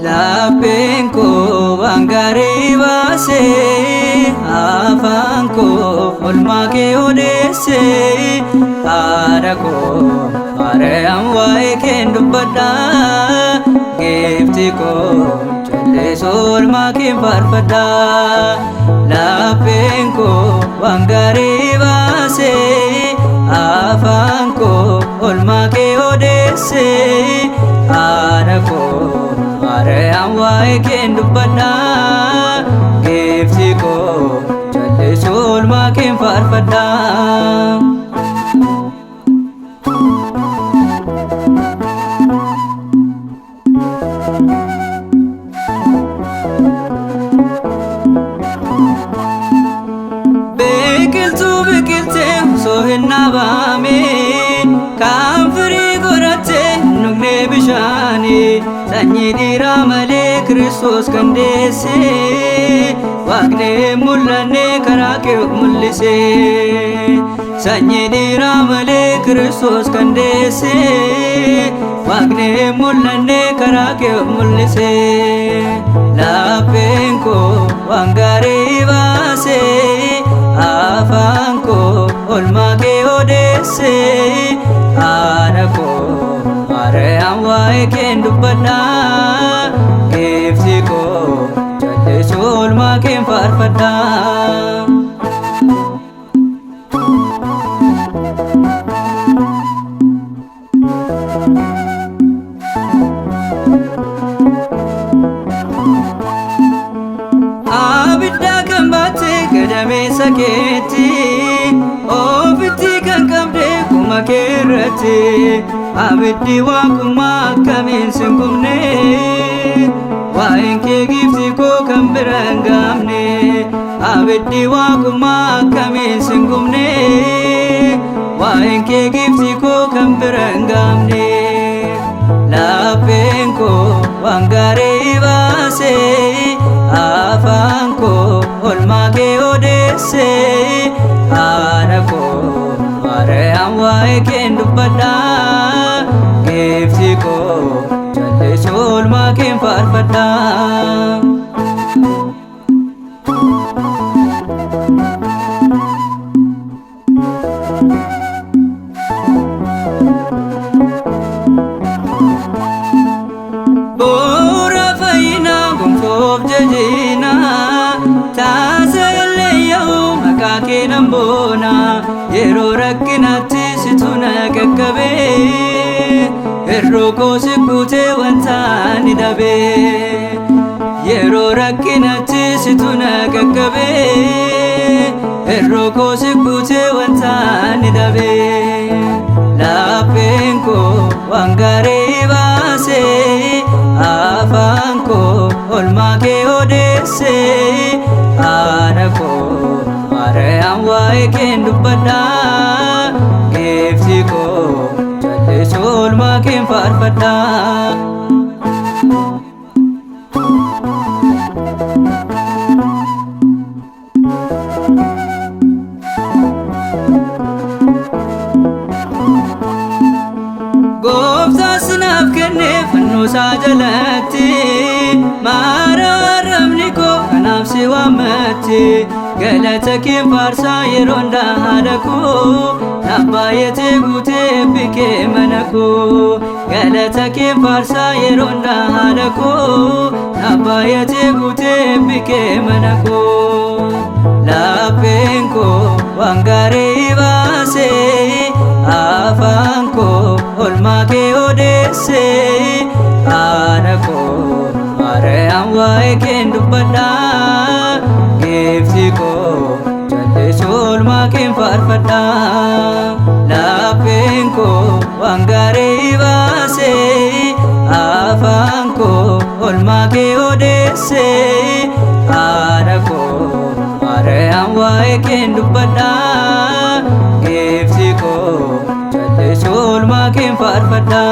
Lapheen koo waan gaarii baasee, afaan koo oolmaa kee odeessee. Haadha koo maariyaam waa'ee kee dubbadha, giiftii koo calleessoo oolmaa kee faarfadha. Lapheen koo waan gaarii baasee, afaan koo oolmaa kee odeessee. Haadha koo maariyaam waa'ee kee dubbadha, giiftii koo calleessoo oolmaa kee faarfadha. Biqiltuu biqiltee osoo hin dhaabamiin, kan firii godhattee hin dhugne bishaanii. Sanyii dhiiraa malee Kiristoos kan deesse, Waaqni hin mul'anne karaa kee mul'ise. Sanyii dhiiraa malee Kiristoos kan deesse, Waaqni hin mul'anne karaa kee mul'ise. Lapheen koo waan gaarii baasee, afaan koo oolmaa kee odeessee. Haadha koo maariyaam waa'ee kee dubbadha, giiftii koo calleessoo oolmaa kee faarfadha. Abidda kan baatte gadameessa keetti, ofitti kan qabde kuma kee irratti. Abiddi waaqummaa akkamiin sin gubne, waa'een kee giiftii koo kan bira hin gaafne. Abiddi waaqummaa akkamiin sin gubne, waa'een kee giiftii koo kan bira hin gaafne. Lapheen koo waan gaarii baasee, afaan koo oolmaa kee odeessee. Haadha koo maariyaam waa'ee kee dubbadha, giiftii koo calleessoo oolmaa kee faarfadha. Bu'uura fayyinaa gonfoof jajina, taasiseyyuu maqaa kee nan boona. Yeroo rakkinatti situ na qaqqabe, hir'uu koo si guutee wanta ani dhabe. Yeroo rakkinatti situ na qaqqabe, hir'uu koo si guutee wanta ani dhabe. Lapheen koo waan gaarii baasee, afaan koo oolmaa kee odeessee. Haadha koo maariyaam waa'ee kee dubbadha, giiftii koo calleessoo oolmaa kee faarfadha. Gooftaan sinaaf kenne fannoo isaa jalatti, maaraaramni koo kanaaf si waammatti. Galata kee faarsaa yeroo hundaa haadha koo, naaf baay'atee guutee eebbi kee mana koo. Galata kee faarsaa yeroo hundaa haadha koo, naaf baay'atee guutee eebbi kee mana koo. Lapheen koo waan gaarii baasee, afaan koo oolmaa kee odeessee. Haadha koo maariyaam waa'ee kee dubbadha, giiftii koo calleessoo oolmaa kee faarfadha. Lapheen koo waan gaarii baasee, afaan koo oolmaa kee odeessee. Haadha koo maariyaam naan waa'ee keen dubbadha geefsi koo jallisuu oolmaa keen faarfadha.